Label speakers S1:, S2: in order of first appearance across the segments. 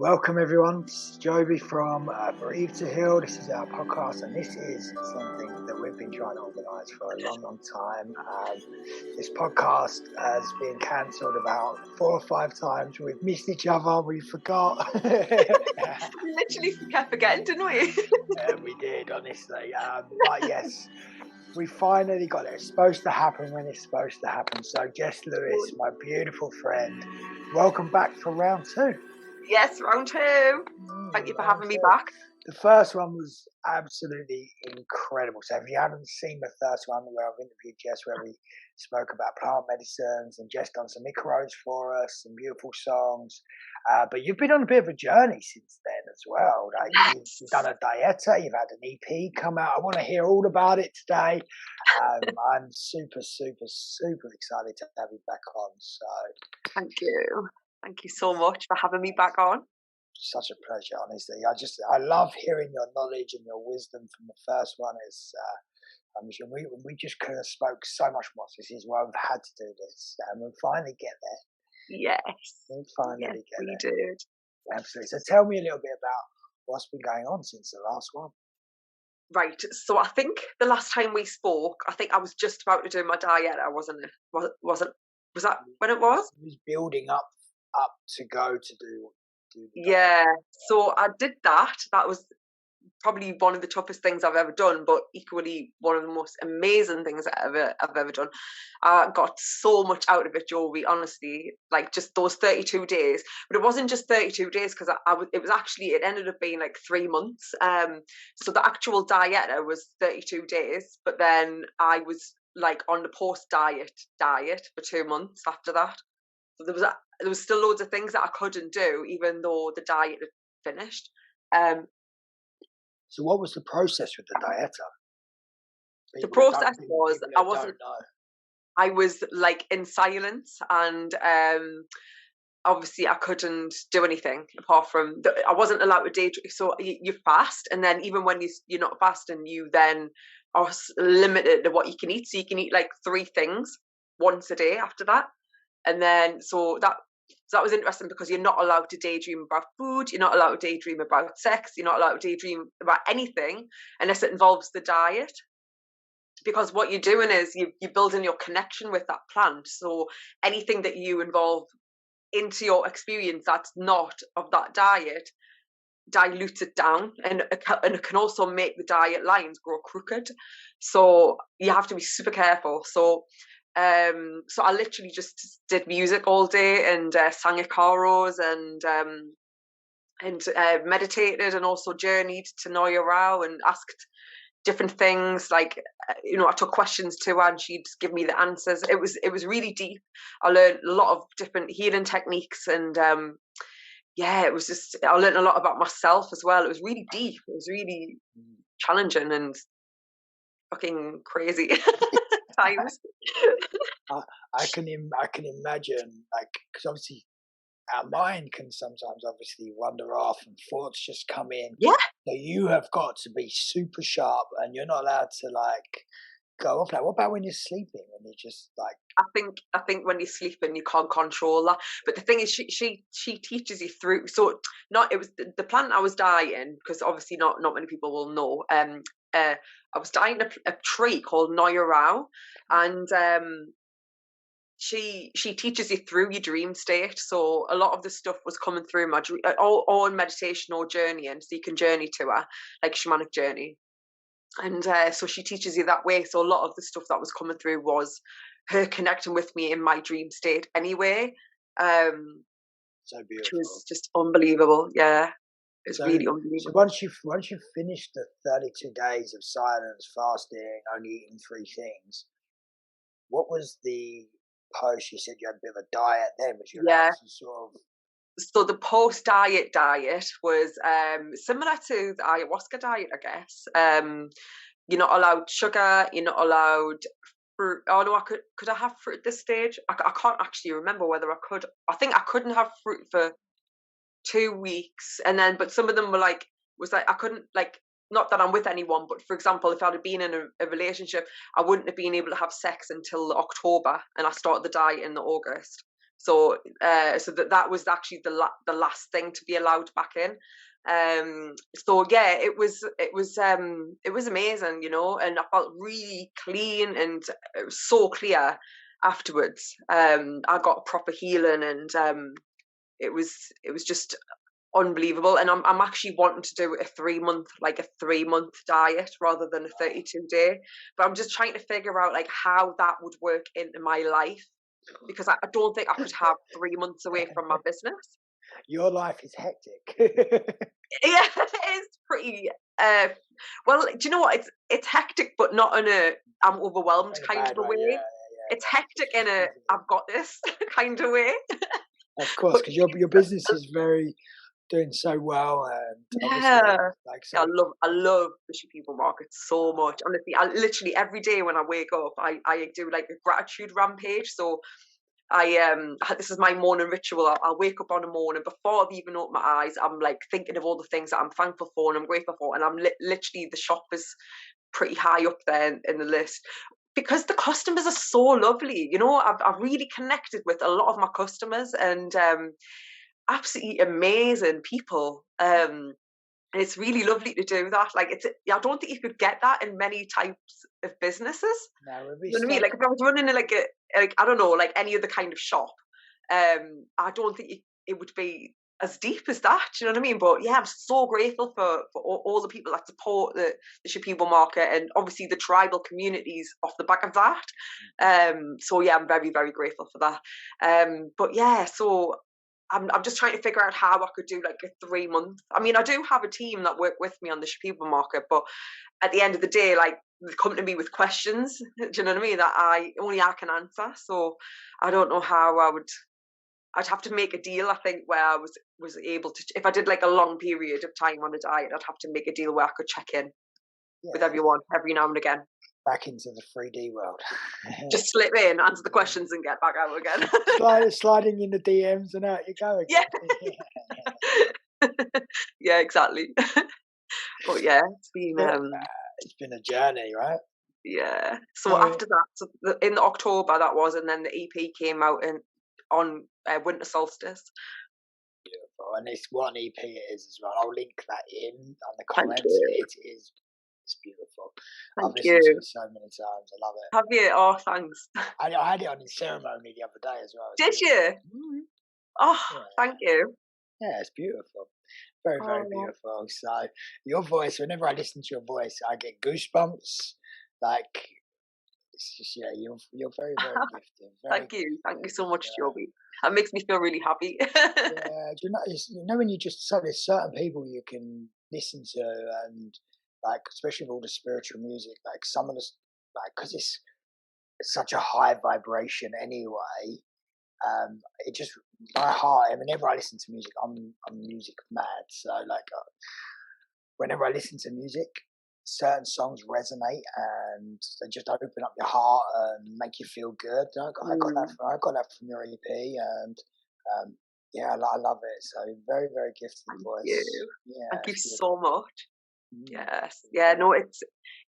S1: Welcome everyone, this is Joby from Bereaved to Heal. This is our podcast, and this is something that we've been trying to organise for a long time. This podcast has been cancelled about 4 or 5 times. We've missed each other, we forgot.
S2: We literally kept forgetting, didn't we?
S1: We did, honestly. But yes, we finally got it. It's supposed to happen when it's supposed to happen. So Jess Lewis, my beautiful friend, welcome back for round 2.
S2: Yes, round 2. Thank you for having me back.
S1: The first one was absolutely incredible. So if you haven't seen the first one where I've interviewed Jess, where we spoke about plant medicines and Jess done some micros for us, some beautiful songs. But you've been on a bit of a journey since then as well. Like
S2: Yes.
S1: you've done a dieta, you've had an EP come out. I want to hear all about it today. I'm super excited to have you back on. So
S2: Thank you. Thank you so much for having me back on.
S1: such a pleasure, honestly. I love hearing your knowledge and your wisdom from the first one. We just could have spoke so much more. This is why we've had to do this, and we'll finally get there.
S2: Yes.
S1: We'll finally
S2: Yes,
S1: get
S2: we
S1: there.
S2: did.
S1: Absolutely. So tell me a little bit about what's been going on since the last one.
S2: Right. So I think the last time we spoke, I think I was just about to do my diet. I wasn't. Was that when it was?
S1: It was building up to go to do the
S2: Yeah. So I did that. That was probably one of the toughest things I've ever done, but equally one of the most amazing things I've ever done. I got so much out of it, Joey, honestly, like just those 32 days. But it wasn't just 32 days because it ended up being like 3 months. So the actual diet was 32 days, but then I was like on the post diet for 2 months after that. So there was still loads of things that I couldn't do, even though the diet had finished.
S1: So what was the process with the dieta?
S2: The process was I was like in silence, and obviously I couldn't do anything apart from I wasn't allowed to daydream. So you fast, and then even when you're not fasting, you then are limited to what you can eat. So you can eat like 3 things once a day after that, and then so that was interesting because you're not allowed to daydream about food, you're not allowed to daydream about sex, you're not allowed to daydream about anything unless it involves the diet. Because what you're doing is you're building your connection with that plant. So anything that you involve into your experience that's not of that diet dilutes it down, and it can also make the diet lines grow crooked. So you have to be super careful. So I literally just did music all day and sang at caros and meditated, and also journeyed to Noya Rao and asked different things. Like I took questions to her and she'd give me the answers. It was really deep. I learned a lot of different healing techniques, and it was just I learned a lot about myself as well. It was really deep. It was really challenging and fucking crazy times.
S1: I can imagine, like, because obviously our mind can sometimes obviously wander off and thoughts just come in.
S2: Yeah.
S1: So you have got to be super sharp, and you're not allowed to like go off. Like, what about when you're sleeping? When you're just like,
S2: I think when you're sleeping, you can't control that. But the thing is, she teaches you through. So it was the plant I was dying, because obviously not many people will know. I was dying a tree called Noya Rao, and she teaches you through your dream state. So a lot of the stuff was coming through my dream, or in meditation or journeying. So you can journey to her, like shamanic journey. And so she teaches you that way. So a lot of the stuff that was coming through was her connecting with me in my dream state anyway.
S1: so beautiful.
S2: Which was just unbelievable. Yeah, it's really unbelievable.
S1: So once you finished the 32 days of silence, fasting, only eating 3 things, what was the post? You said you had a bit of a diet then, was you allowed to sort of...
S2: So the post diet was similar to the ayahuasca diet, I guess. You're not allowed sugar. You're not allowed fruit. Oh no, could I have fruit at this stage? I can't actually remember whether I could. I think I couldn't have fruit for 2 weeks, and then but some of them were like I couldn't, like, not that I'm with anyone, but for example, if I'd have been in a relationship, I wouldn't have been able to have sex until October, and I started the diet in August. So that was actually the last thing to be allowed back in. So yeah, it was amazing, you know, and I felt really clean, and it was so clear afterwards. I got proper healing, and it was just unbelievable. And I'm actually wanting to do a 3-month diet rather than a 32-day. But I'm just trying to figure out like how that would work into my life, because I don't think I could have 3 months away from my business.
S1: Your life is hectic.
S2: Yeah, it is pretty. Well, do you know what? It's hectic, but not in a I'm overwhelmed kind of a way. Yeah. It's hectic in a I've got this kind of way.
S1: Of course, because your business is doing so well, and
S2: yeah,
S1: like so.
S2: I love the Shipibo Market so much. Honestly, I literally every day when I wake up, I do like a gratitude rampage. So this is my morning ritual. I'll wake up on a morning before I've even opened my eyes. I'm like thinking of all the things that I'm thankful for and I'm grateful for, and I'm literally, the shop is pretty high up there in the list, because the customers are so lovely. You know, I've really connected with a lot of my customers, and absolutely amazing people. And it's really lovely to do that. Like, I don't think you could get that in many types of businesses.
S1: No,
S2: you know what I mean? Like, if I was running like I don't know, like any other kind of shop, I don't think it would be as deep as that. You know what I mean? But yeah, I'm so grateful for all the people that support the Shipibo Market, and obviously the tribal communities off the back of that. So yeah, I'm very, very grateful for that. But yeah, so I'm just trying to figure out how I could do like a 3-month. I mean, I do have a team that work with me on the Shipibo Market, but at the end of the day, like, they come to me with questions, do you know what I mean, that only I can answer. So I don't know how I'd have to make a deal, I think, where I was able to, if I did like a long period of time on a diet, I'd have to make a deal where I could check in with everyone every now and again.
S1: Back into the 3D world.
S2: Just slip in, answer the questions, and get back out again.
S1: Sliding in the DMs and out you go again.
S2: Yeah. Yeah, exactly. But yeah,
S1: it's been a journey, right?
S2: Yeah. So after that, in October that was, and then the EP came out on winter solstice.
S1: Beautiful, and it's what an EP it is as well. I'll link that in on the comments. It's beautiful. I've listened to it so many times. I love it.
S2: Have you? Oh, thanks.
S1: I had it on in ceremony the other day as well.
S2: Did you? Mm-hmm. Oh, yeah. Thank you.
S1: Yeah, it's beautiful. Very, very beautiful. So your voice, whenever I listen to your voice, I get goosebumps. Like, it's just, yeah, you're very, very gifted.
S2: Thank you so much, Joby. That makes me feel really happy.
S1: Yeah, you know when you just, so there's certain people you can listen to, and like, especially with all the spiritual music, like some of the, like, because it's such a high vibration anyway. It just, my heart, whenever I listen to music, I'm music mad. So like, whenever I listen to music, certain songs resonate and they just open up your heart and make you feel good. I got that from your EP, and yeah, I love it. So very, very gifted voice.
S2: Yeah, thank you so much. Yes, yeah, no, it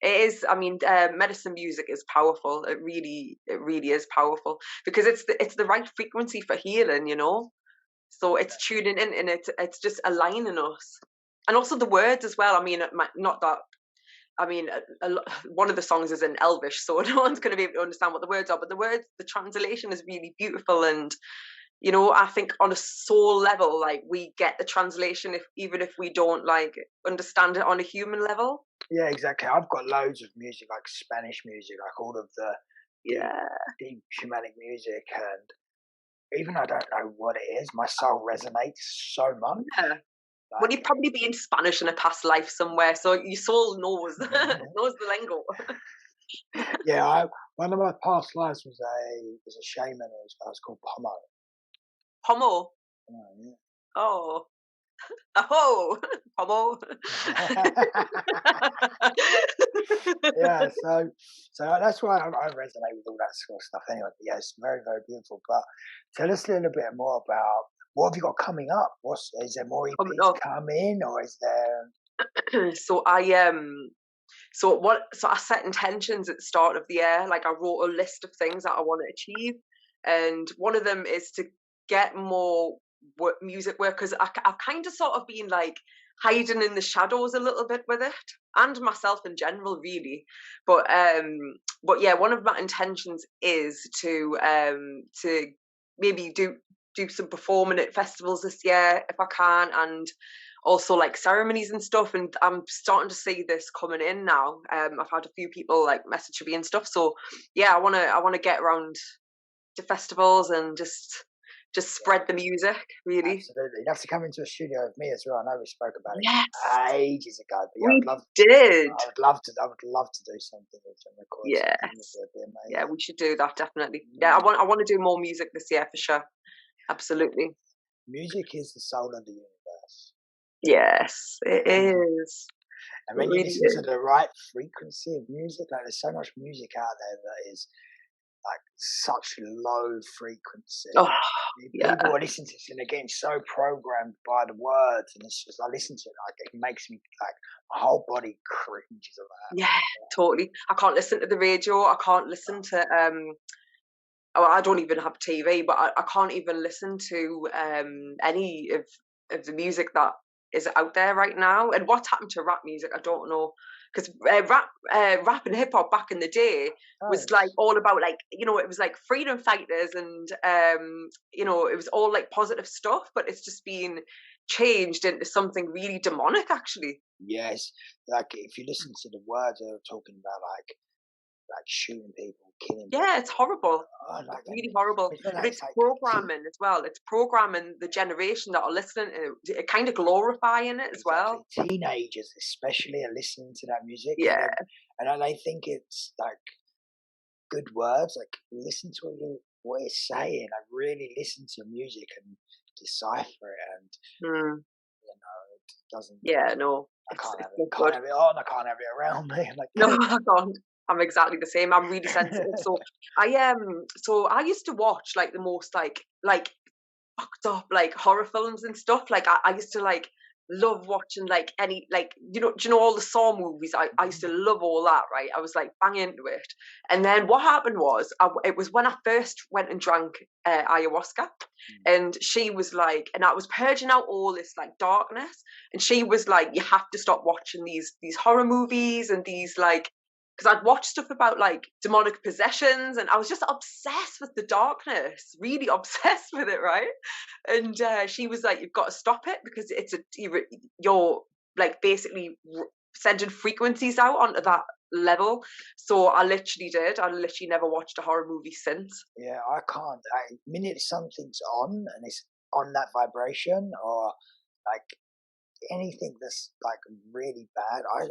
S2: is. I mean, medicine music is powerful. It really is powerful, because it's the right frequency for healing, you know. So it's tuning in, and it's just aligning us, and also the words as well. I mean, not that. I mean, one of the songs is in Elvish, so no one's going to be able to understand what the words are. But the translation is really beautiful, and you know, I think on a soul level, like, we get the translation even if we don't like understand it on a human level.
S1: Yeah, exactly. I've got loads of music, like Spanish music, like all of the deep shamanic music, and even I don't know what it is, my soul resonates so much.
S2: Yeah. Like, well, you'd probably be in Spanish in a past life somewhere, so your soul knows knows the lingo.
S1: Yeah, one of my past lives was a shaman. I was called Pomo.
S2: Pomo.
S1: Yeah.
S2: Oh. Oh, Pomo.
S1: Yeah, so that's why I resonate with all that sort of stuff anyway. But yeah, it's very, very beautiful. But tell us a little bit more about what have you got coming up? Is there more EPs coming, or is there?
S2: So I set intentions at the start of the year. Like, I wrote a list of things that I want to achieve, and one of them is to get more music work, because I've kind of sort of been like hiding in the shadows a little bit with it, and myself in general, really. But yeah, one of my intentions is to maybe do some performing at festivals this year if I can, and also like ceremonies and stuff. And I'm starting to see this coming in now. I've had a few people like message me and stuff. So yeah, I wanna get around to festivals and just spread the music, really.
S1: Absolutely. You'd have to come into a studio with me as well. I know we spoke about it
S2: Yes,
S1: ages ago, but
S2: we
S1: I would love to do something with some records.
S2: Yes.
S1: It'd be amazing.
S2: Yeah, we should do that, definitely. Yeah, I want to do more music this year for sure. Absolutely.
S1: Music is the soul of the universe.
S2: Yes, it is.
S1: And when you listen to the right frequency of music, like there's so much music out there that is like such low frequency. People are listening to it and they're getting so programmed by the words, and it's just, I listen to it, like it makes me like my whole body cringes about it.
S2: Yeah, totally. I can't listen to the radio. I can't listen to I don't even have TV, but I can't even listen to any of the music that is out there right now. And what's happened to rap music, I don't know. Because rap and hip hop back in the day was like all about, like, you know, it was like freedom fighters, and you know, it was all like positive stuff, but it's just been changed into something really demonic, actually.
S1: Yes, like if you listen to the words, they're talking about like shooting people, killing people.
S2: Yeah, it's horrible.
S1: Like
S2: really horrible. And it's programming as well. It's programming the generation that are listening to it, kind of glorifying it as well.
S1: Teenagers especially are listening to that music.
S2: Yeah.
S1: And they think it's like good words. Like, listen to what it's saying. I really listen to music and decipher it, and you know, it doesn't.
S2: Yeah, no.
S1: I can't have it on. I can't have it around me. Like,
S2: no, I can't. I'm exactly the same. I'm really sensitive. So I used to watch like the most like fucked up like horror films and stuff. Like I used to like love watching like any, like, do you know all the Saw movies? I used to love all that, right? I was like bang into it. And then what happened was, it was when I first went and drank ayahuasca, and she was like, and I was purging out all this like darkness, and she was like, you have to stop watching these horror movies and these like, because I'd watched stuff about like demonic possessions, and I was just obsessed with the darkness, really obsessed with it, right? And she was like, you've got to stop it, because you're like basically sending frequencies out onto that level. So I literally never watched a horror movie since.
S1: Yeah, I can't. The minute something's on and it's on that vibration, or like anything that's like really bad, I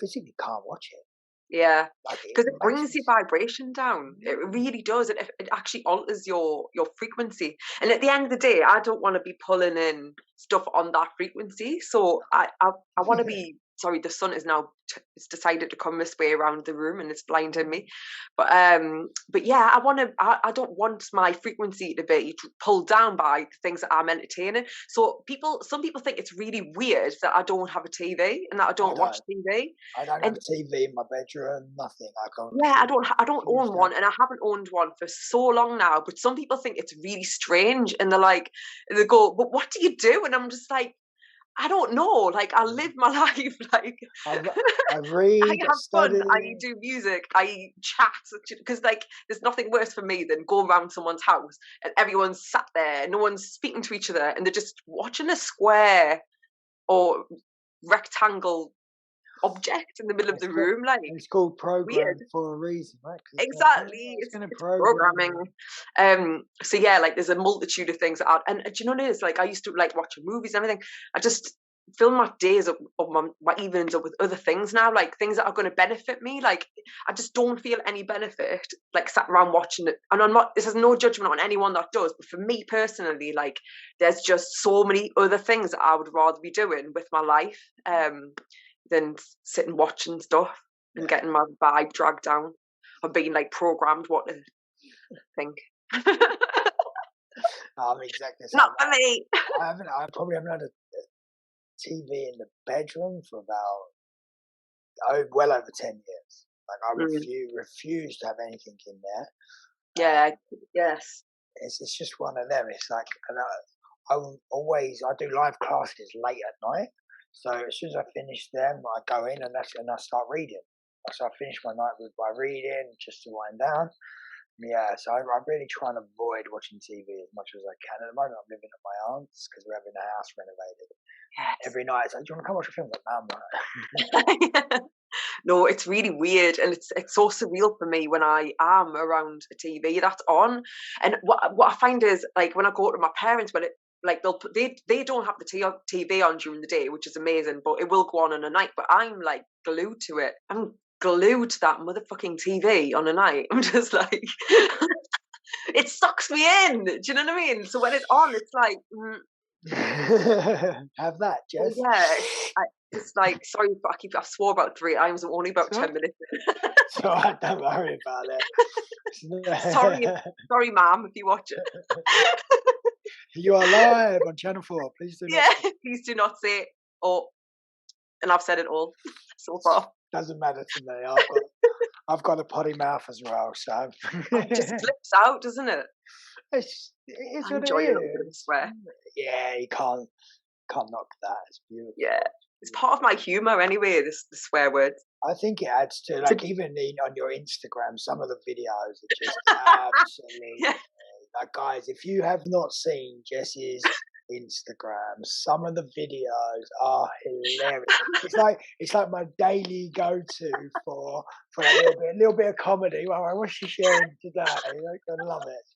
S1: physically can't watch it.
S2: Yeah, because it brings your vibration down. It really does. It actually alters your frequency. And at the end of the day, I don't want to be pulling in stuff on that frequency. So I want to be. Sorry, the sun is now it's decided to come this way around the room, and it's blinding me. But yeah, I don't want my frequency to be pulled down by things that I'm entertaining. So some people think it's really weird that I don't have a TV and that I don't watch TV.
S1: I don't have a TV in my bedroom. Nothing. I can't.
S2: Yeah, I don't own one, and I haven't owned one for so long now. But some people think it's really strange, and they go, "But what do you do?" And I'm just like, I don't know. Like, I live my life. Like,
S1: I read,
S2: I have fun. I do music. I chat, because like there's nothing worse for me than going around someone's house and everyone's sat there, no one's speaking to each other, and they're just watching a square or rectangle object in the middle of the room. Like,
S1: it's called programming for a reason, right?
S2: Exactly, it's programming. So yeah, like there's a multitude of things and do you know what it is? Like, I used to like watching movies and everything. I just fill my days up, or my evenings up, with other things now, like things that are going to benefit me. Like, I just don't feel any benefit like sat around watching it. And I'm not, this is no judgment on anyone that does, but for me personally, like, there's just so many other things that I would rather be doing with my life than sitting watching stuff and getting my vibe dragged down. I'm being like programmed what to think.
S1: I'm exactly the same.
S2: Not for me.
S1: I probably haven't had a TV in the bedroom for about well over 10 years. Like, I refuse to have anything in there.
S2: Yeah. Yes.
S1: it's just one of them. It's like, and I do live classes late at night. So as soon as I finish them, I go in and I start reading. So I finish my night by reading just to wind down. Yeah, so I really try and avoid watching TV as much as I can. At the moment, I'm living at my aunt's because we're having the house renovated. Yes. Every night, it's like, do you want to come watch a film? Like, no,
S2: no, it's really weird, and it's so surreal for me when I am around a TV that's on. And what I find is, like, when I go to my parents, when it like they don't have the TV on during the day, which is amazing, but it will go on in the night. But I'm like glued to it. I'm glued to that motherfucking TV on a night. I'm just like, it sucks me in. Do you know what I mean? So when it's on, it's like,
S1: have that, Jess.
S2: Yeah, it's like, sorry, but I swore about 3 times. I'm only about 10 minutes.
S1: So don't worry about it.
S2: sorry, Ma'am, if you watch it.
S1: You are live on Channel 4. Please do not.
S2: Yeah, please do not say it. And I've said it all so far.
S1: Doesn't matter to me. I've got a potty mouth as well, so
S2: it just slips out, doesn't it?
S1: It's what it is.
S2: Swear.
S1: Yeah, you can't knock that. It's beautiful.
S2: Yeah, it's part of my humor anyway. The swear words.
S1: I think it adds to, like, even on your Instagram, some of the videos are just absolutely. Yeah. Like, guys, if you have not seen Jess's Instagram, some of the videos are hilarious. It's like my daily go-to for a little bit of comedy. Well, what's she sharing today? I love it.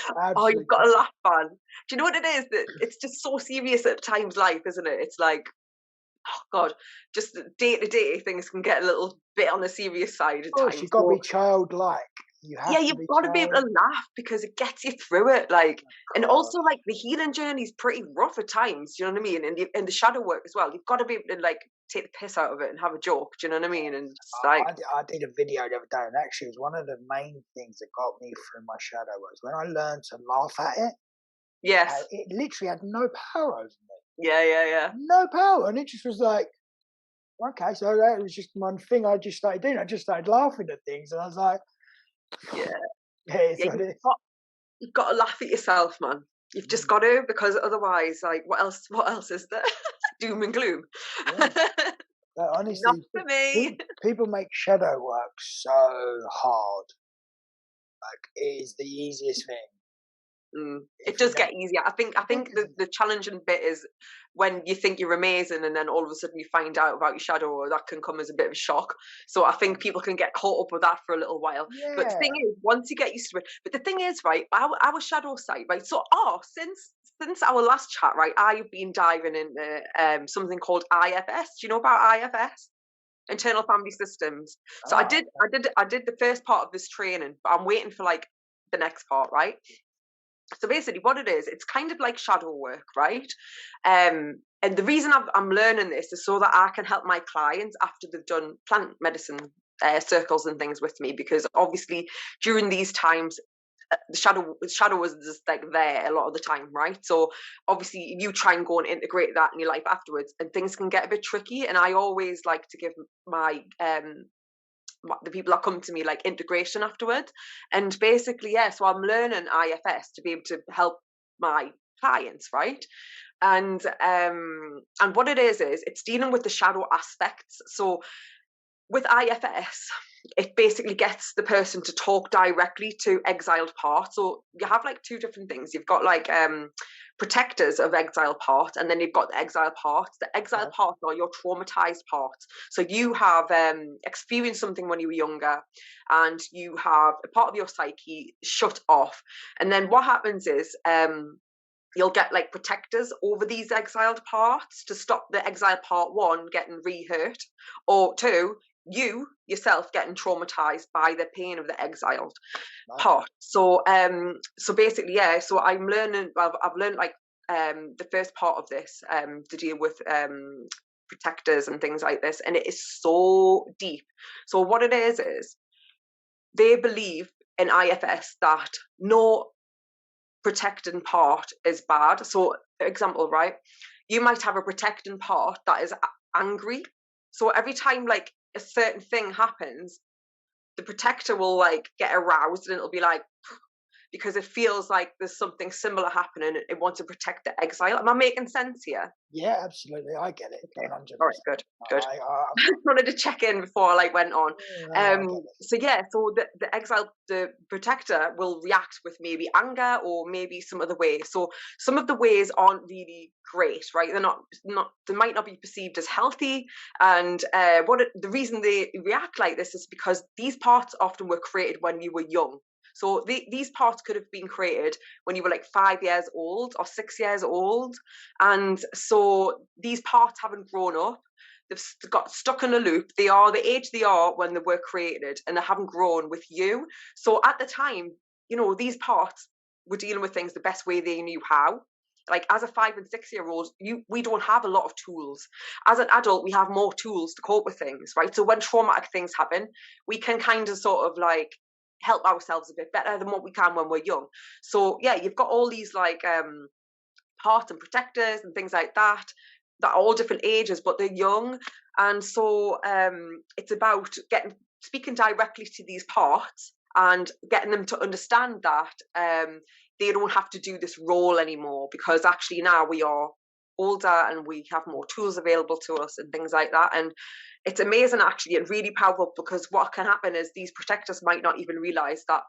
S1: Absolutely.
S2: Oh, you've got to laugh, man. Do you know what it is? That it's just so serious at times, life, isn't it? It's like, oh God, just day-to-day things can get a little bit on the serious side at times.
S1: You've got to be childlike. You've got
S2: to be able to laugh because it gets you through it. Like, and also, like, the healing journey is pretty rough at times. Do you know what I mean? And the shadow work as well. You've got to be able to, like, take the piss out of it and have a joke. Do you know what I mean? And like,
S1: I did a video the other day, and actually, it was one of the main things that got me through my shadow was when I learned to laugh at it.
S2: Yes,
S1: it literally had no power over me.
S2: Yeah.
S1: No power, and it just was like, okay, so that was just one thing I just started doing. I just started laughing at things, and I was like,
S2: you've got to laugh at yourself, man. You've just got to, because otherwise, like, what else is there? Doom and gloom.
S1: Yeah. Honestly,
S2: not for me.
S1: People make shadow work so hard. Like, it is the easiest thing.
S2: It does get easier. I think the challenging bit is when you think you're amazing and then all of a sudden you find out about your shadow, that can come as a bit of a shock. So I think people can get caught up with that for a little while. Yeah. But the thing is, once you get used to it, but the thing is, right, our shadow side, right? So since our last chat, right, I've been diving into something called IFS. Do you know about IFS? Internal Family Systems. So I did the first part of this training, but I'm waiting for, like, the next part, right? So basically what it is, it's kind of like shadow work, right? And the reason I'm learning this is so that I can help my clients after they've done plant medicine circles and things with me, because obviously during these times, the shadow was just like there a lot of the time, right? So obviously you try and go and integrate that in your life afterwards, and things can get a bit tricky. And I always like to give my the people that come to me, like, integration afterwards. And basically, so I'm learning IFS to be able to help my clients, right? And what it is it's dealing with the shadow aspects. So with IFS, it basically gets the person to talk directly to exiled parts. So you have, like, 2 different things. You've got, like, protectors of exiled parts, and then you've got the exiled parts. The exiled parts are your traumatized parts. So you have experienced something when you were younger, and you have a part of your psyche shut off. And then what happens is you'll get, like, protectors over these exiled parts to stop the exiled part 1 getting re-hurt, or 2, you yourself getting traumatized by the pain of the exiled part. So basically, so I'm learning, I've learned, like, the first part of this to deal with protectors and things like this, and it is so deep. So what it is they believe in IFS that no protecting part is bad. So, for example, right, you might have a protecting part that is angry. So every time, like, a certain thing happens, the protector will, like, get aroused, and it'll be like, because it feels like there's something similar happening. It wants to protect the exile. Am I making sense here?
S1: Yeah, absolutely. I get it.
S2: Okay.
S1: 100%.
S2: All right, good. I just wanted to check in before I went on. So the exile, the protector will react with maybe anger or maybe some other way. So some of the ways aren't really great, right? They're not. They might not be perceived as healthy. And the reason they react like this is because these parts often were created when you were young. So these parts could have been created when you were like 5 years old or 6 years old. And so these parts haven't grown up. They've got stuck in a loop. They are the age they are when they were created, and they haven't grown with you. So at the time, these parts were dealing with things the best way they knew how. Like as a 5 and 6 year old, we don't have a lot of tools. As an adult, we have more tools to cope with things, right? So when traumatic things happen, we can kind of sort of like help ourselves a bit better than what we can when we're young. So yeah, you've got all these like parts and protectors and things like that are all different ages, but they're young. And so it's about speaking directly to these parts and getting them to understand that they don't have to do this role anymore, because actually now we are older and we have more tools available to us and things like that. And it's amazing actually, and really powerful, because what can happen is these protectors might not even realize that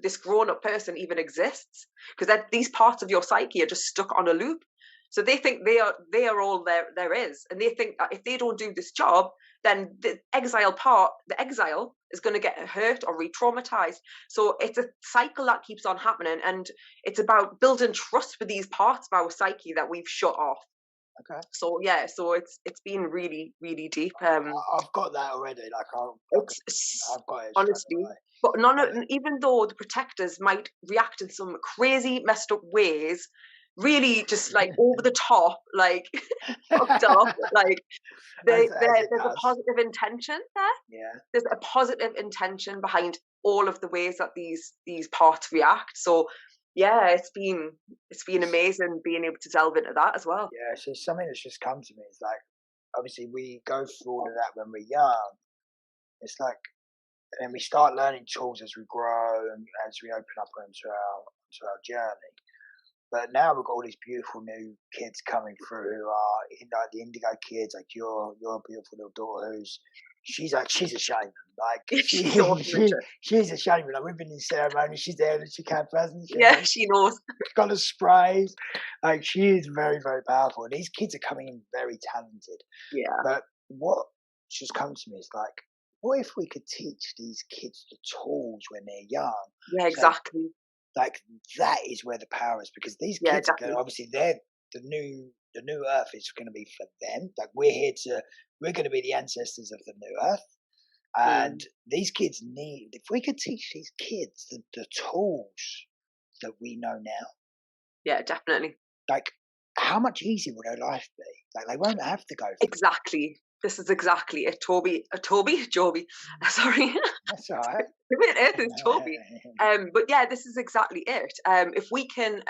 S2: this grown-up person even exists, because these parts of your psyche are just stuck on a loop. So they think they are all there is, and they think that if they don't do this job, then the exile is going to get hurt or re-traumatized. So it's a cycle that keeps on happening, and it's about building trust for these parts of our psyche that we've shut off.
S1: Okay.
S2: So yeah, so it's been really, really deep.
S1: I've got that already. Like I've got it
S2: honestly. But even though the protectors might react in some crazy, messed up ways, really just like over the top, like fucked up, like there's a positive intention there.
S1: Yeah.
S2: There's a positive intention behind all of the ways that these parts react. So yeah, it's been amazing being able to delve into that as well.
S1: Yeah, so something that's just come to me is like, obviously we go through all of that when we're young. It's like, and we start learning tools as we grow and as we open up into our journey. But now we've got all these beautiful new kids coming through who are, the indigo kids, like your beautiful little daughter, she's a shaman. Like she's a shaman. Like we've been in ceremony, she's there and she can't present.
S2: Yeah, she knows.
S1: She's got the sprays. Like she is very, very powerful. And these kids are coming in very talented.
S2: Yeah.
S1: But what just come to me is like, what if we could teach these kids the tools when they're young?
S2: Yeah, exactly.
S1: Like that is where the power is, because these kids are obviously the new earth is going to be for them. Like we're going to be the ancestors of the new earth, and these kids if we could teach these kids the tools that we know now.
S2: Yeah, definitely.
S1: Like how much easier would their life be? Like they won't have to go through
S2: exactly. This is exactly it, Joby. Sorry.
S1: That's all right.
S2: It is Toby. But yeah, this is exactly it. If we can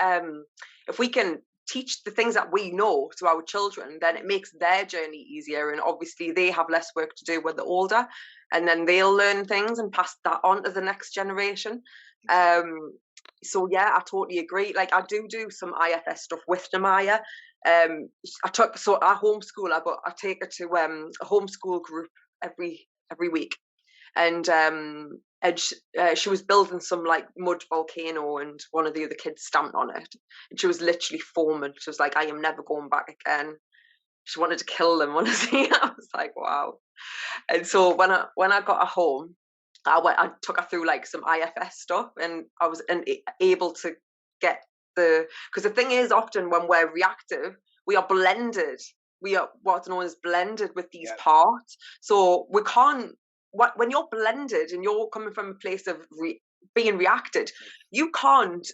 S2: teach the things that we know to our children, then it makes their journey easier, and obviously they have less work to do when they're older, and then they'll learn things and pass that on to the next generation. So yeah, I totally agree. Like I do some IFS stuff with Namaya. I homeschool her, but I take her to a homeschool group every week, and she was building some like mud volcano, and one of the other kids stamped on it, and she was literally foaming. She was like, "I am never going back again." She wanted to kill them, honestly. I was like, wow. And so when I got her home, I took her through like some IFS stuff, and I was able to get because the thing is, often when we're reactive, we are blended. We are what's known as blended with these parts. So we can't. When you're blended and you're coming from a place of being reacted, you can't.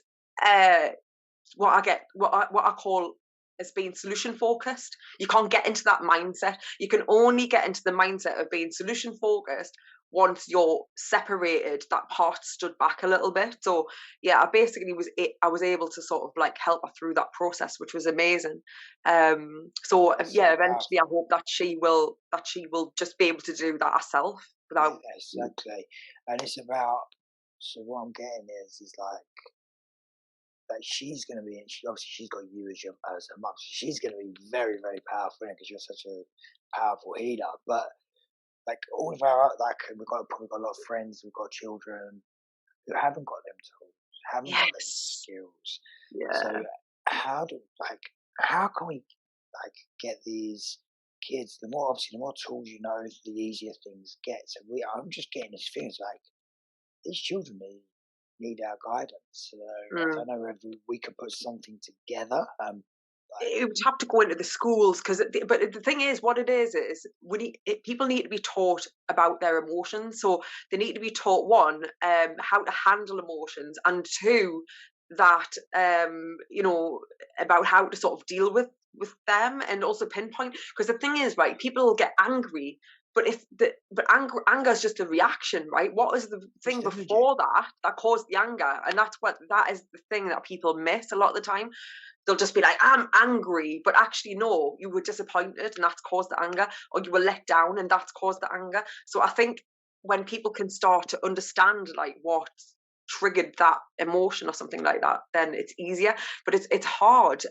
S2: What I call as being solution focused. You can't get into that mindset. You can only get into the mindset of being solution focused once you're separated, that part stood back a little bit. So yeah, I was able to sort of like help her through that process, which was amazing. Eventually I hope that she will just be able to do that herself without.
S1: Exactly. And it's about So what I'm getting is like she's going to be, obviously she's got you as a mum, so she's going to be very, very powerful because you're such a powerful healer. But like all of our, like we've got a lot of friends, we've got children who haven't got them tools, haven't got them skills. So how can we like get these kids? The more tools you know, the easier things get. So I'm just getting these things like these children need our guidance. So I don't know if we could put something together.
S2: It would have to go into the schools but the thing is, what it is people need to be taught about their emotions. So they need to be taught, one, how to handle emotions, and two, that about how to sort of deal with them, and also pinpoint. Because the thing is, right, people get angry, but anger is just a reaction, right? What is the thing before that caused the anger? And that is the thing that people miss a lot of the time. They'll just be like, I'm angry, but actually no, you were disappointed and that's caused the anger, or you were let down and that's caused the anger. So I think when people can start to understand like what triggered that emotion or something like that, then it's easier. But it's hard.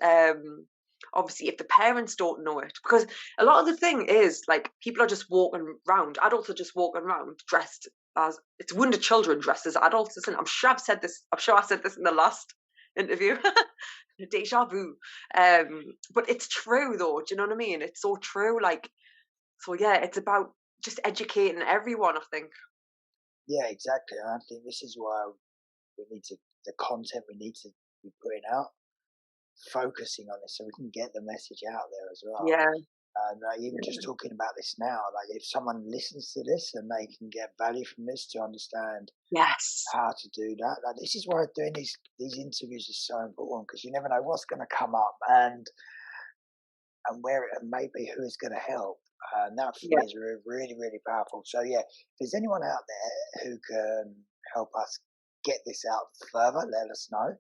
S2: Obviously, if the parents don't know it, because a lot of the thing is like people are just walking around, adults are just walking around dressed as, it's wounded children dressed as adults, isn't it? I'm sure I said this in the last interview. Deja vu. But it's true though, do you know what I mean? It's so true. Like, so yeah, it's about just educating everyone, I think.
S1: Yeah, exactly. And I think this is why the content we need to be putting out, focusing on this so we can get the message out there as well.
S2: Yeah.
S1: And even just talking about this now, like if someone listens to this and they can get value from this to understand how to do that. Like this is why doing these interviews is so important, because you never know what's going to come up and where it may be, who is going to help. And that for me is really, really powerful. So yeah, if there's anyone out there who can help us get this out further, let us know.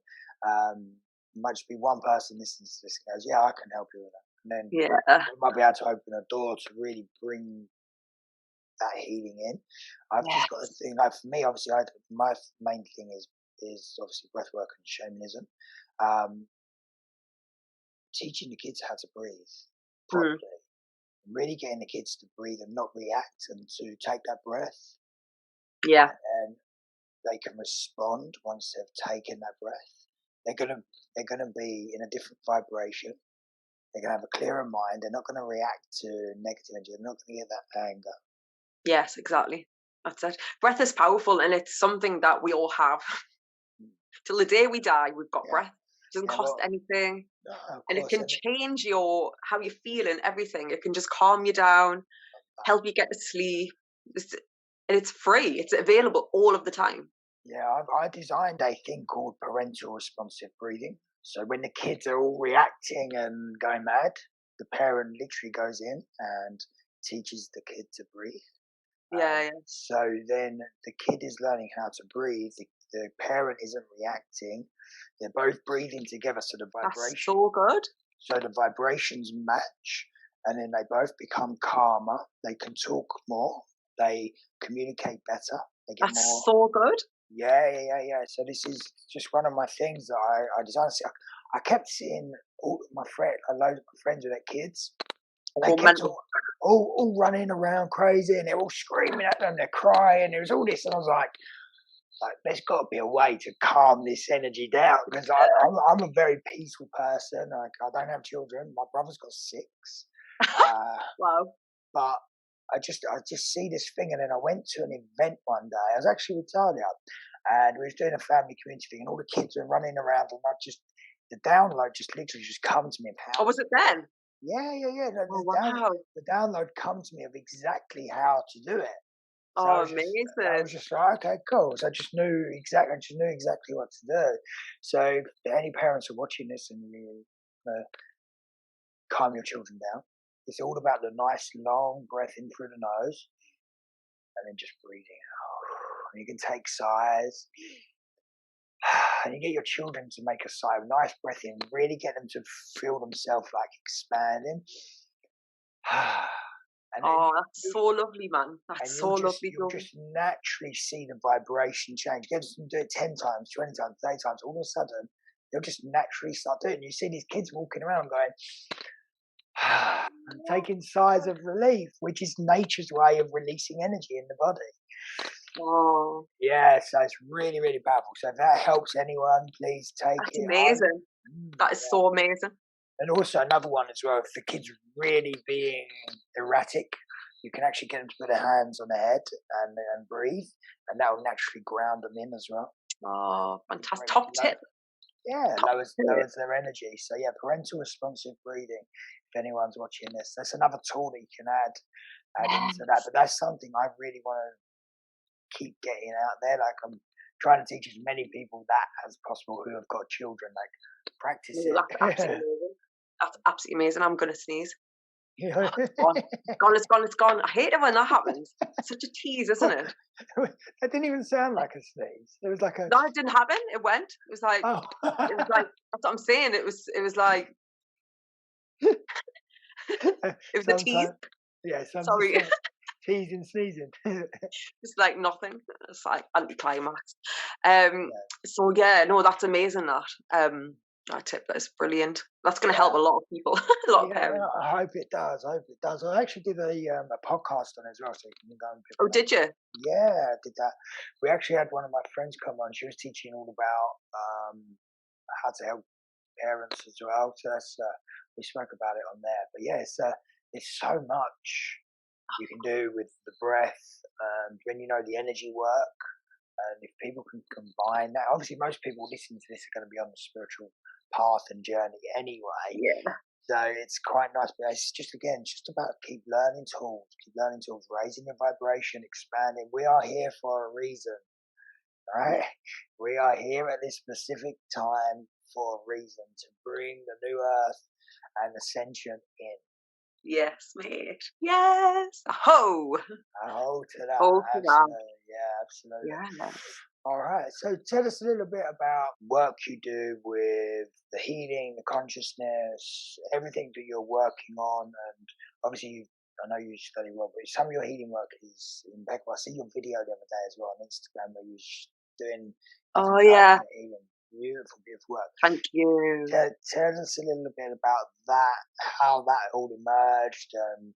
S1: Might just be one person listens to this and goes, yeah, I can help you with that. And then we might be able to open a door to really bring that healing in. I've just got a thing, like for me, obviously, my main thing is obviously breathwork and shamanism. Teaching the kids how to breathe properly, really getting the kids to breathe and not react, and to take that breath.
S2: Yeah.
S1: And they can respond once they've taken that breath. They're gonna be in a different vibration. They're gonna have a clearer mind. They're not gonna react to negative energy. They're not gonna get that anger.
S2: Yes, exactly. That's it. Breath is powerful, and it's something that we all have. Till the day we die, we've got breath. It doesn't cost anything.
S1: No,
S2: and it can change how you feel and everything. It can just calm you down, help you get to sleep. And it's free. It's available all of the time.
S1: Yeah, I designed a thing called parental responsive breathing. So when the kids are all reacting and going mad, the parent literally goes in and teaches the kid to breathe. So then the kid is learning how to breathe. The parent isn't reacting. They're both breathing together. So the vibration.
S2: That's so good.
S1: So the vibrations match, and then they both become calmer. They can talk more. They communicate better. They get more.
S2: That's so good.
S1: Yeah. So this is just one of my things that I designed. I kept seeing all my friends, a load of my friends with their kids. They kept all running around crazy, and they're all screaming at them. They're crying. There was all this, and I was like, there's got to be a way to calm this energy down, because I'm a very peaceful person. Like, I don't have children. My brother's got 6.
S2: Wow.
S1: But I just see this thing, and then I went to an event one day. I was actually with Talia, and we was doing a family community thing, and all the kids were running around, and the download just literally just come to me.
S2: Oh, was it then?
S1: Yeah. The download come to me of exactly how to do it. So
S2: amazing!
S1: I was just like, okay, cool. So I just knew exactly what to do. So if any parents are watching this and you calm your children down, it's all about the nice long breath in through the nose, and then just breathing out. And you can take sighs, and you get your children to make a sigh, nice breath in, really get them to feel themselves like expanding. And
S2: that's so lovely, man. That's so lovely.
S1: You'll just naturally see the vibration change. Get them to do it 10 times, 20 times, 30 times. All of a sudden, they'll just naturally start doing it. You see these kids walking around going, and taking sighs of relief, which is nature's way of releasing energy in the body.
S2: Oh.
S1: Yeah, so it's really, really powerful. So if that helps anyone, please take it.
S2: That's amazing. That is so amazing.
S1: And also another one as well, if the kid's really being erratic, you can actually get them to put their hands on their head and breathe, and that will naturally ground them in as well.
S2: Oh, fantastic. Top tip.
S1: Yeah, lowers their energy. So yeah, parental responsive breathing. If anyone's watching this, that's another tool that you can add into that. But that's something I really want to keep getting out there. Like I'm trying to teach as many people that as possible who have got children. Like practice it.
S2: That's absolutely amazing. I'm gonna sneeze. It's gone. I hate it when that happens. It's such a tease, isn't it?
S1: That didn't even sound like a sneeze. It was like a.
S2: No, it didn't happen. It went. It was like. It was like. That's what I'm saying. It was like. It was a tease.
S1: Yeah.
S2: Sorry.
S1: Teasing, sneezing.
S2: It's like nothing. It's like anticlimax. So yeah, no, that's amazing. That tip, that is brilliant. That's going to help a lot of people, a lot of parents.
S1: I hope it does. I actually did a podcast on it as well, so you can go and pick it up.
S2: Did you?
S1: Yeah, I did that. We actually had one of my friends come on. She was teaching all about how to help parents as well. So that's we spoke about it on there. But yeah, it's so much you can do with the breath, and when you know the energy work. And if people can combine that, obviously most people listening to this are going to be on the spiritual path and journey anyway.
S2: Yeah.
S1: So it's quite nice, but it's just about keep learning tools, raising your vibration, expanding. We are here for a reason, right? We are here at this specific time for a reason, to bring the new earth and ascension in.
S2: Yes, mate. Yes. A ho to
S1: that. Absolutely. Yeah, absolutely.
S2: Yeah.
S1: All right. So tell us a little bit about work you do with the healing, the consciousness, everything that you're working on. And obviously, I know you study well, but some of your healing work is impeccable. I see your video the other day as well on Instagram where you're doing.
S2: Oh yeah.
S1: Healing. Beautiful work.
S2: Thank you.
S1: Tell us a little bit about that, how that all emerged, and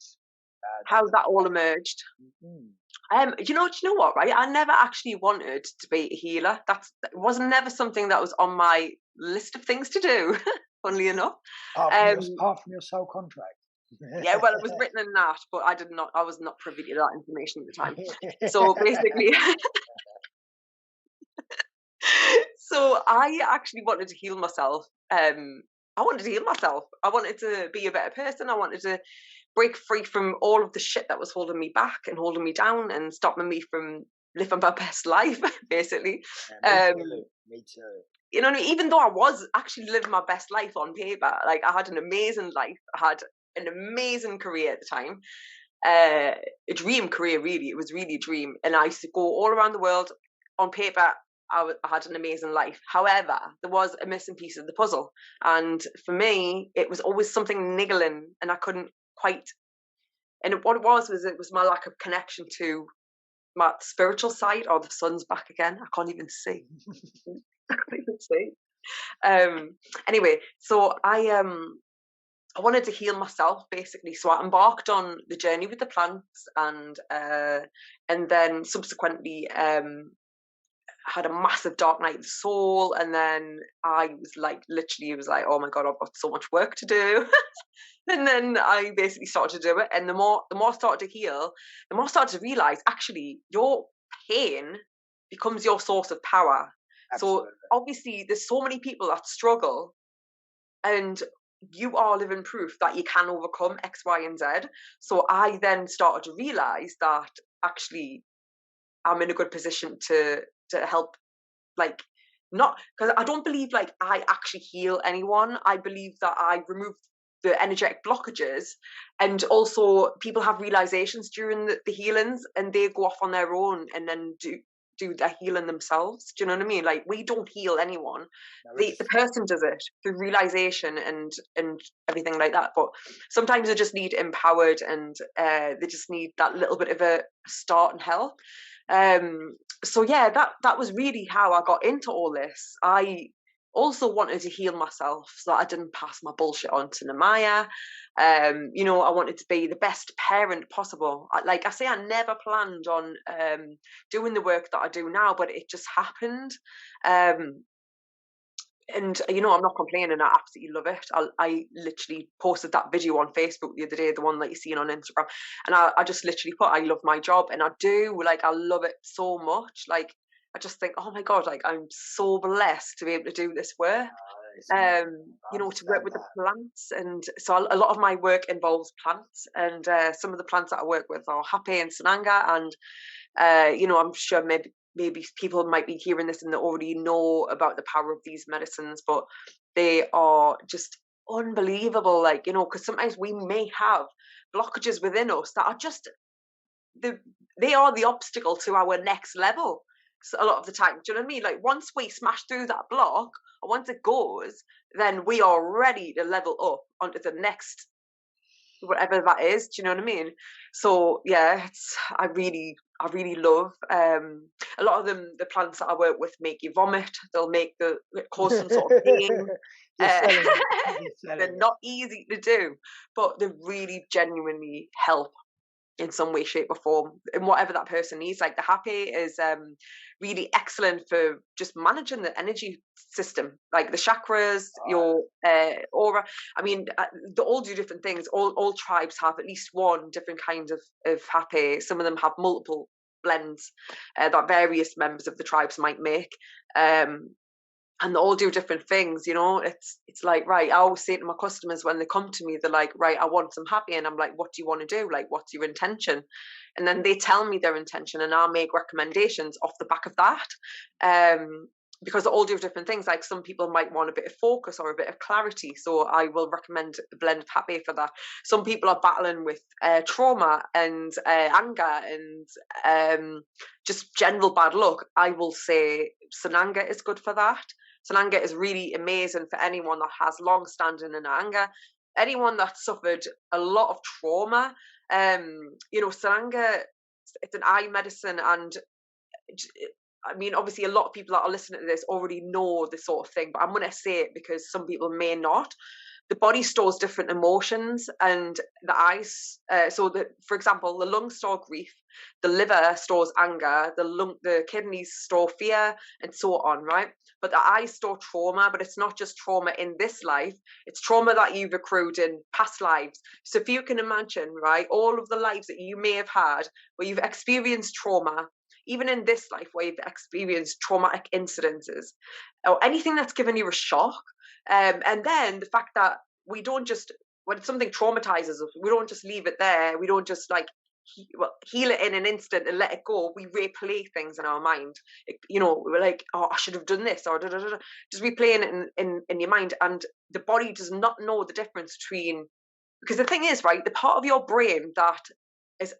S2: how that all emerged. Mm-hmm. You know what? Right, I never actually wanted to be a healer. That wasn't never something that was on my list of things to do. Funnily enough,
S1: apart from your soul contract.
S2: Yeah, well, it was written in that, but I was not privy to that information at the time. So basically. So I actually wanted to heal myself. I wanted to be a better person. I wanted to break free from all of the shit that was holding me back and holding me down and stopping me from living my best life, basically.
S1: Me too.
S2: You know what I mean? Even though I was actually living my best life on paper, like I had an amazing life. I had an amazing career at the time. A dream career, really. It was really a dream. And I used to go all around the world. On paper, I had an amazing life. However, there was a missing piece of the puzzle. And for me, it was always something niggling, and I couldn't quite. And what it was my lack of connection to my spiritual side. Oh, the sun's back again. I can't even see. I can't even see. Anyway, so I wanted to heal myself, basically. So I embarked on the journey with the plants, and then subsequently had a massive dark night of the soul, and then I was like, literally, it was like, oh my god, I've got so much work to do. And then I basically started to do it, and the more I started to heal, the more I started to realize, actually, your pain becomes your source of power. Absolutely. So obviously there's so many people that struggle, and you are living proof that you can overcome X, Y, and Z. So I then started to realize that actually I'm in a good position to help, like, not because I don't believe like I actually heal anyone. I believe that I remove the energetic blockages, and also people have realizations during the healings, and they go off on their own and then do their healing themselves. Do you know what I mean? Like, we don't heal anyone. The person does it through realization and everything like that. But sometimes they just need empowered, and they just need that little bit of a start and help. So yeah, that was really how I got into all this. I also wanted to heal myself so that I didn't pass my bullshit on to Namaya. You know, I wanted to be the best parent possible. Like I say, I never planned on doing the work that I do now, but it just happened. And, you know, I'm not complaining. I absolutely love it. I literally posted that video on Facebook the other day, the one that you're seeing on Instagram. And I just literally put, I love my job. And I do, like, I love it so much. Like, I just think, oh my God, like, I'm so blessed to be able to do this work. You know, to work with the plants. And so a lot of my work involves plants. And some of the plants that I work with are Hape and Sananga. And, you know, I'm sure maybe people might be hearing this and they already know about the power of these medicines, but they are just unbelievable. Like, you know, because sometimes we may have blockages within us that are just, they are the obstacle to our next level. So a lot of the time, do you know what I mean? Like, once we smash through that block, or once it goes, then we are ready to level up onto the next, whatever that is. Do you know what I mean? So yeah, I really love a lot of them. The plants that I work with make you vomit. They'll cause some sort of pain. They're not easy to do, but they really genuinely help in some way, shape or form, and whatever that person needs. Like the Hape is really excellent for just managing the energy system, like the chakras, your aura. I mean, they all do different things. All tribes have at least one different kind of Hape. Some of them have multiple blends that various members of the tribes might make. And they all do different things, you know. It's like, right, I always say to my customers when they come to me, they're like, right, I want some Hape. And I'm like, what do you want to do? Like, what's your intention? And then they tell me their intention and I'll make recommendations off the back of that. Because they all do different things. Like, some people might want a bit of focus or a bit of clarity, so I will recommend a blend of Hape for that. Some people are battling with trauma and anger and just general bad luck. I will say Sananga is good for that. Sananga is really amazing for anyone that has long-standing in anger, anyone that suffered a lot of trauma. You know, Sananga, it's an eye medicine, and I mean, obviously a lot of people that are listening to this already know this sort of thing, but I'm going to say it because some people may not. The body stores different emotions, and the eyes, for example, the lungs store grief, the liver stores anger, the kidneys store fear, and so on, right? But the eyes store trauma, but it's not just trauma in this life, it's trauma that you've accrued in past lives. So if you can imagine, right, all of the lives that you may have had where you've experienced trauma, even in this life where you've experienced traumatic incidences or anything that's given you a shock. And then the fact that we don't just, when something traumatizes us, we don't just leave it there. We don't just like heal it in an instant and let it go. We replay things in our mind. You know, we're like, oh, I should have done this, or just replaying it in your mind. And the body does not know the difference between, because the thing is, right, the part of your brain that is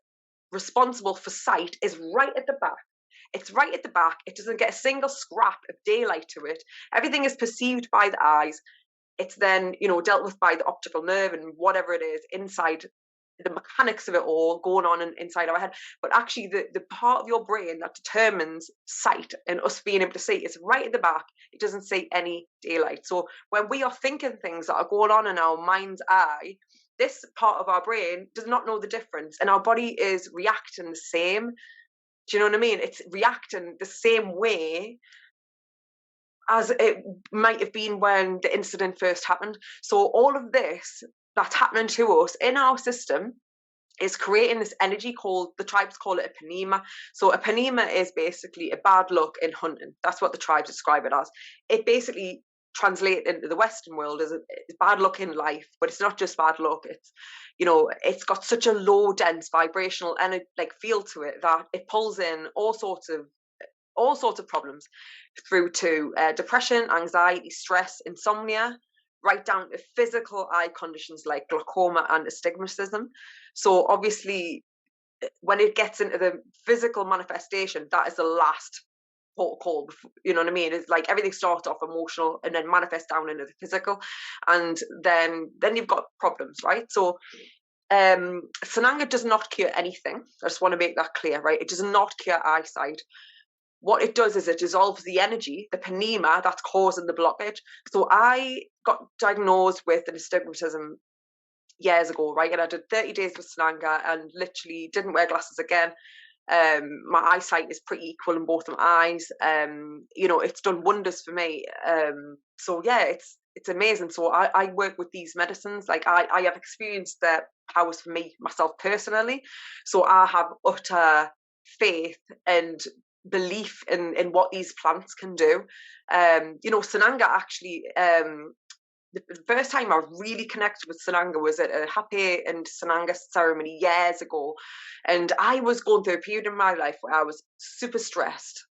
S2: responsible for sight is right at the back. It's right at the back. It doesn't get a single scrap of daylight to it. Everything is perceived by the eyes. It's then, you know, dealt with by the optical nerve and whatever it is inside, the mechanics of it all going on inside our head. But actually the part of your brain that determines sight and us being able to see is right at the back. It doesn't see any daylight. So when we are thinking things that are going on in our mind's eye, this part of our brain does not know the difference, and our body is reacting the same. Do you know what I mean? It's reacting the same way as it might have been when the incident first happened. So all of this that's happening to us in our system is creating this energy called, the tribes call it a panema. So a panema is basically a bad luck in hunting. That's what the tribes describe it as. It basically translate into the Western world as bad luck in life, but it's not just bad luck. It's, you know, it's got such a low dense vibrational and like feel to it that it pulls in all sorts of problems, through to depression, anxiety, stress, insomnia, right down to physical eye conditions like glaucoma and astigmatism. So obviously when it gets into the physical manifestation, that is the last protocol. You know what I mean? It's like everything starts off emotional and then manifests down into the physical, and then you've got problems, right? So Sananga does not cure anything. I just want to make that clear, right? It does not cure eyesight. What it does is it dissolves the energy, the panema that's causing the blockage. So I got diagnosed with an astigmatism years ago, right? And I did 30 days with Sananga and literally didn't wear glasses again. My eyesight is pretty equal in both of my eyes. You know, it's done wonders for me. So yeah, it's amazing. So I work with these medicines. Like I have experienced their powers for me, myself personally. So I have utter faith and belief in what these plants can do. You know, Sananga actually, the first time I really connected with Sananga was at a Happy and Sananga ceremony years ago. And I was going through a period in my life where I was super stressed.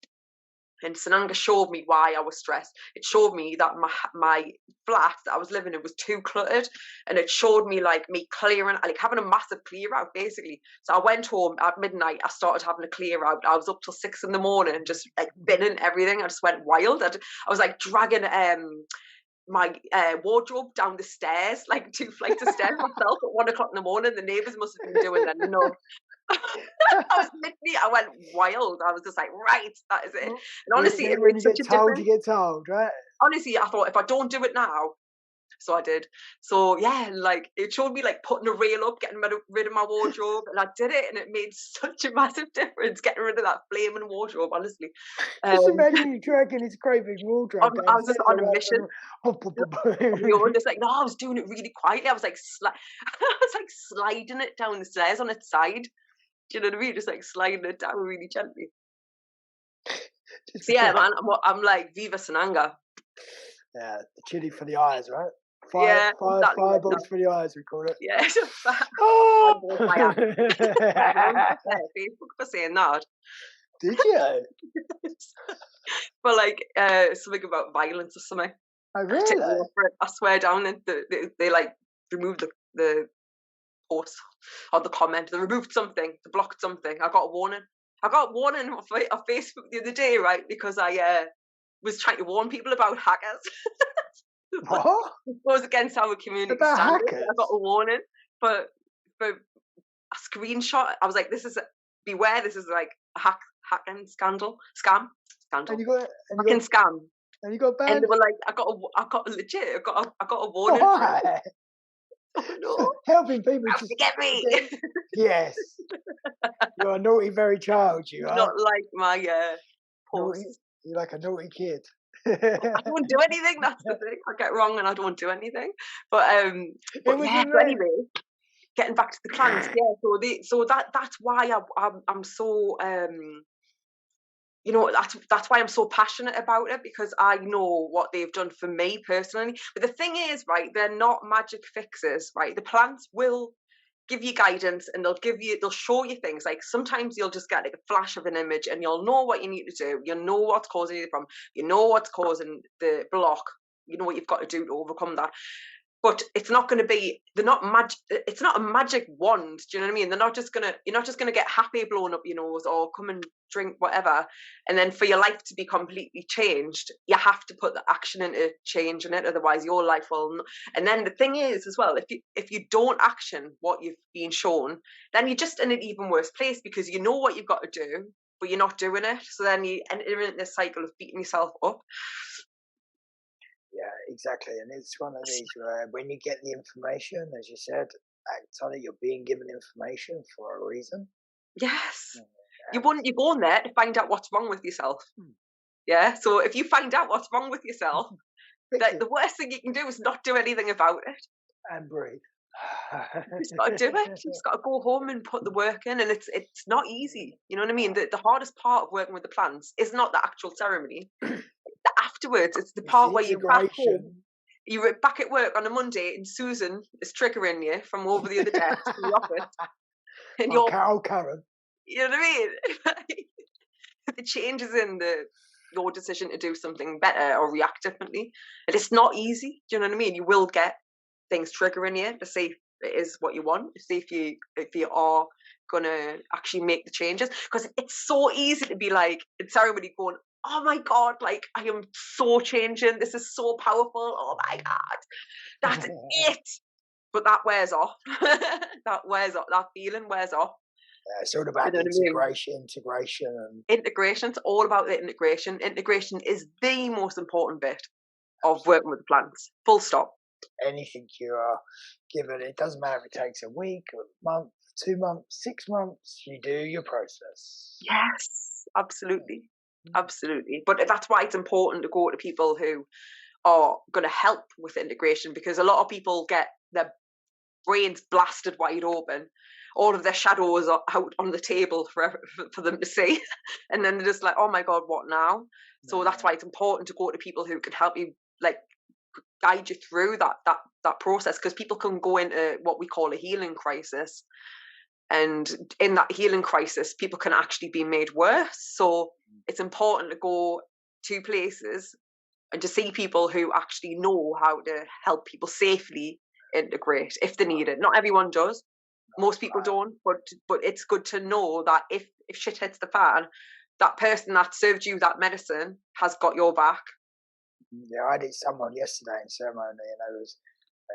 S2: And Sananga showed me why I was stressed. It showed me that my flat that I was living in was too cluttered. And it showed me like me clearing, like having a massive clear out basically. So I went home at midnight. I started having a clear out. I was up till 6 a.m, just like binning everything. I just went wild. I was like dragging my wardrobe down the stairs, like 2 flights of stairs myself at 1 o'clock in the morning. The neighbours must have been doing that, you know. I went wild. I was just like, right, that is it. And honestly, it
S1: when
S2: made
S1: you
S2: such
S1: get
S2: a
S1: told,
S2: difference.
S1: you get told, right?
S2: Honestly, I thought if I don't do it now, so I did. So yeah, like it showed me like putting a rail up, getting rid of my wardrobe, and I did it, and it made such a massive difference getting rid of that flaming wardrobe. Honestly,
S1: just imagine you dragging this great big wardrobe.
S2: I was just on a mission. You were just like, no, I was doing it really quietly. I was like, sliding it down the stairs on its side. Do you know what I mean? Just like sliding it down really gently. So yeah, man, I'm like Viva Sananga.
S1: Yeah, the chili for the eyes, right? Fireballs for the eyes, we call it.
S2: Yeah.
S1: Oh!
S2: Facebook for saying that.
S1: Did you?
S2: But like something about violence or something.
S1: Oh really?
S2: I swear down they like removed the post or the comment. They removed something, they blocked something. I got a warning on Facebook the other day, right? Because I was trying to warn people about hackers.
S1: What?
S2: It goes against our community
S1: about
S2: standards.
S1: Hackers?
S2: I got a warning for a screenshot. I was like, beware, this is like a hacking scam.
S1: And you got
S2: scam.
S1: And you got banned.
S2: And they were like, I got a warning.
S1: Why?
S2: Oh, no.
S1: Helping people
S2: just to get me.
S1: Yes. You're a naughty, very child, you are.
S2: Not like my post.
S1: You're like a naughty kid.
S2: I don't do anything. That's the thing. I get wrong and I don't do anything. But yeah. So anyway, getting back to the plants, yeah. So that's why I'm so you know, that's why I'm so passionate about it, because I know what they've done for me personally. But the thing is, right, they're not magic fixes, right? The plants will give you guidance and they'll show you things. Like sometimes you'll just get like a flash of an image and you'll know what you need to do. You'll know what's causing you the problem. You know what's causing the block. You know what you've got to do to overcome that. But it's not going to be, it's not a magic wand. Do you know what I mean? You're not just going to get happy blown up your nose or come and drink whatever. And then for your life to be completely changed, you have to put the action into changing it. Otherwise your life will not. And then the thing is as well, if you don't action what you've been shown, then you're just in an even worse place, because you know what you've got to do, but you're not doing it. So then you enter in this cycle of beating yourself up.
S1: Yeah, exactly. And it's one of these where when you get the information, as you said, act on it. You're being given information for a reason.
S2: Yes. You're going there to find out what's wrong with yourself. Yeah. So if you find out what's wrong with yourself, the worst thing you can do is not do anything about it.
S1: And breathe.
S2: You just got to do it. You just got to go home and put the work in. And it's not easy. You know what I mean? The hardest part of working with the plants is not the actual ceremony. Afterwards, it's the part where you're back home, you're back at work on a Monday and Susan is triggering you from over the other desk in the office. And you're
S1: Karen.
S2: You know what I mean? The changes in your decision to do something better or react differently. And it's not easy. Do you know what I mean? You will get things triggering you to say it is what you want. See if you are gonna actually make the changes, because it's so easy to be like in ceremony going, oh my God, like I am so changing. This is so powerful. Oh my God, that's it. But that wears off. That wears off. That feeling wears off.
S1: Yeah, it's all about integration.
S2: Integration's all about the integration. Integration is the most important bit of working with the plants. Full stop.
S1: Anything you are given, it doesn't matter if it takes a week, a month, 2 months, 6 months, you do your process.
S2: Yes, absolutely. Absolutely. But that's why it's important to go to people who are going to help with integration, because a lot of people get their brains blasted wide open. All of their shadows are out on the table for them to see. And then they're just like, oh my God, what now? So that's why it's important to go to people who can help you, like, guide you through that process, because people can go into what we call a healing crisis, and in that healing crisis people can actually be made worse. So it's important to go to places and to see people who actually know how to help people safely integrate if they need it. Not everyone does, most people don't, but it's good to know that if shit hits the fan, that person that served you that medicine has got your back.
S1: Yeah, I did someone yesterday in ceremony, and they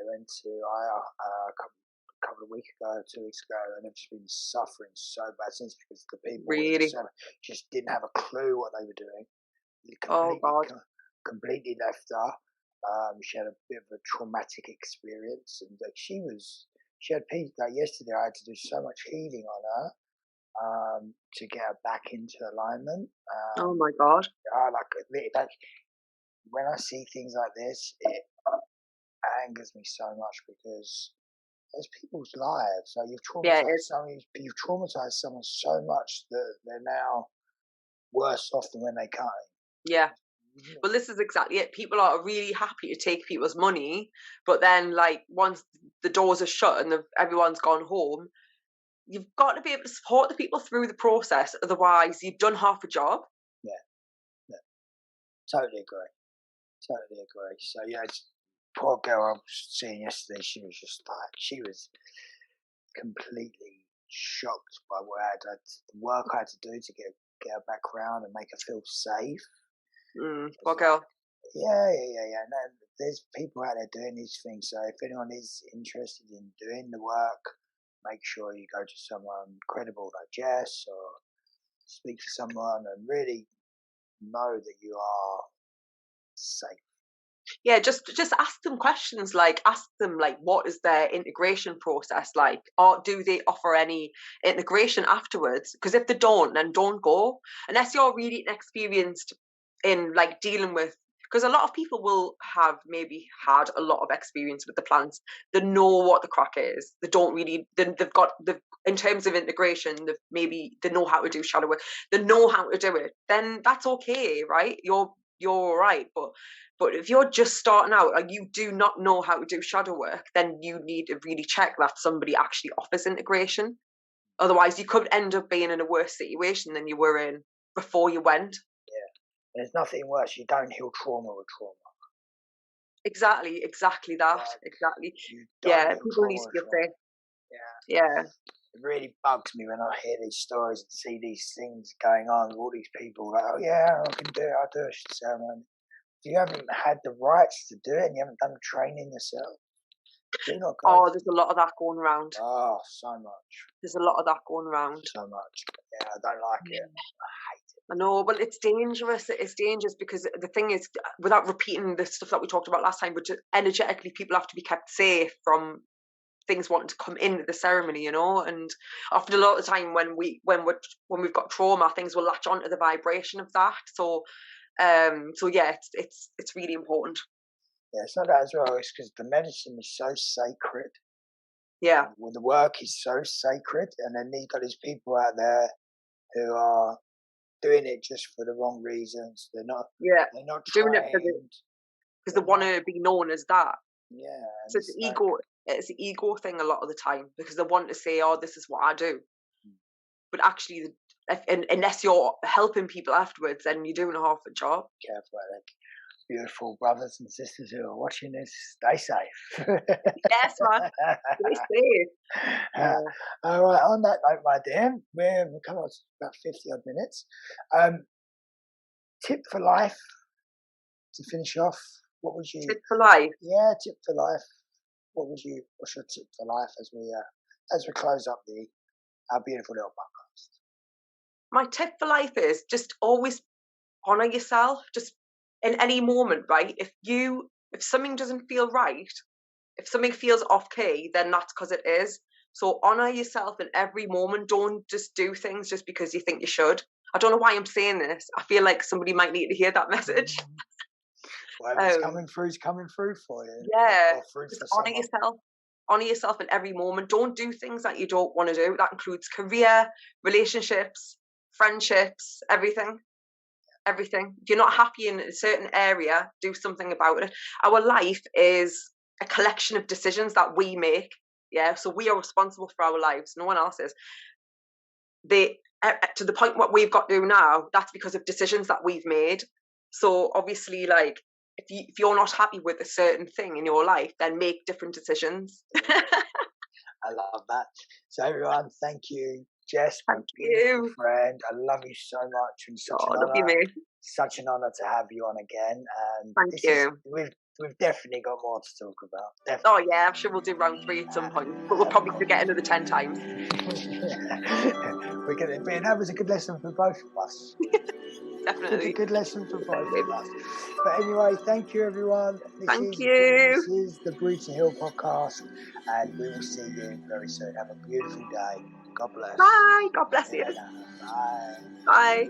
S1: went to a couple of weeks ago, 2 weeks ago, and they've just been suffering so bad since, because the people
S2: really
S1: just didn't have a clue what they were doing. Completely left her. She had a bit of a traumatic experience, and she had peace. Like yesterday, I had to do so much healing on her to get her back into alignment.
S2: Oh my God!
S1: Like when I see things like this, it angers me so much, because those people's lives. Like you've traumatized someone so much that they're now worse off than when they came.
S2: Yeah. Well, this is exactly it. People are really happy to take people's money, but then, like, once the doors are shut and everyone's gone home, you've got to be able to support the people through the process. Otherwise, you've done half a job.
S1: Yeah. Totally agree. So yeah, poor girl I was seeing yesterday, she was completely shocked by the work I had to do to get her back around and make her feel safe.
S2: Poor girl.
S1: Yeah. No, there's people out there doing these things. So if anyone is interested in doing the work, make sure you go to someone credible like Jess, or speak to someone and really know that you are safe.
S2: Yeah, just ask them questions, like ask them like, what is their integration process like, or do they offer any integration afterwards? Because if they don't, then don't go, unless you're really inexperienced in like dealing with, because a lot of people will have maybe had a lot of experience with the plants. They know what the crack is. They don't really, they've in terms of integration, they know how to do shadow work, they know how to do it, then that's okay, right? You're all right. But if you're just starting out and you do not know how to do shadow work, then you need to really check that somebody actually offers integration. Otherwise, you could end up being in a worse situation than you were in before you went.
S1: Yeah, there's nothing worse. You don't heal trauma with trauma.
S2: Exactly that. Exactly. Yeah, people need to feel safe. Yeah.
S1: It really bugs me when I hear these stories and see these things going on. All these people like, oh yeah, I can do it. I'll do a ceremony. If you haven't had the rights to do it and you haven't done training yourself, do not go.
S2: There's a lot of that going around.
S1: Oh, so much.
S2: There's a lot of that going around.
S1: So much. Yeah, I don't like it. I hate it.
S2: I know, but it's dangerous. It's dangerous because the thing is, without repeating the stuff that we talked about last time, but just energetically, people have to be kept safe from things wanting to come into the ceremony, you know. And often a lot of the time when we've got trauma, things will latch onto the vibration of that. So yeah, it's really important.
S1: Yeah, it's not that as well. It's because the medicine is so sacred.
S2: Yeah.
S1: Well, the work is so sacred, and then you've got these people out there who are doing it just for the wrong reasons. They're not.
S2: Yeah.
S1: They're not
S2: doing
S1: trained.
S2: it because they want to be known as that.
S1: Yeah.
S2: So it's ego. It's an ego thing a lot of the time, because they want to say, "Oh, this is what I do," but actually, unless you're helping people afterwards, then you're doing a half a job.
S1: Careful, beautiful brothers and sisters who are watching this, stay safe.
S2: Yes, man. Stay safe.
S1: All right, on that note, my dear, we're coming on to about 50 odd minutes. Tip for life to finish off. What would you?
S2: Tip for life?
S1: Yeah, tip for life. What's your tip for life as we close up our beautiful little podcast?
S2: My tip for life is just always honor yourself, just in any moment, right? If something doesn't feel right, if something feels off key, then that's because it is. So honor yourself in every moment. Don't just do things just because you think you should. I don't know why I'm saying this. I feel like somebody might need to hear that message.
S1: Whatever's coming through is coming through for you.
S2: Yeah.
S1: Or
S2: just honor yourself. Honor yourself in every moment. Don't do things that you don't want to do. That includes career, relationships, friendships, everything. Everything. If you're not happy in a certain area, do something about it. Our life is a collection of decisions that we make. Yeah, so we are responsible for our lives. No one else is. To the point what we've got to do now, that's because of decisions that we've made. So obviously, like, if you're not happy with a certain thing in your life, then make different decisions.
S1: I love that. So everyone, thank you, Jess, my beautiful friend. I love you so much, and such an honor to have you on again. And
S2: thank you.
S1: We've definitely got more to talk about. Definitely.
S2: Oh yeah, I'm sure we'll do round 3 at some point, but we'll probably forget another 10 times.
S1: That was a good lesson for both of us.
S2: Definitely.
S1: A good lesson for both of us. But anyway, thank you, everyone.
S2: Thank you.
S1: This is the Brew to Heal podcast, and we will see you very soon. Have a beautiful day. God bless.
S2: Bye. God bless you.
S1: Bye.
S2: Bye.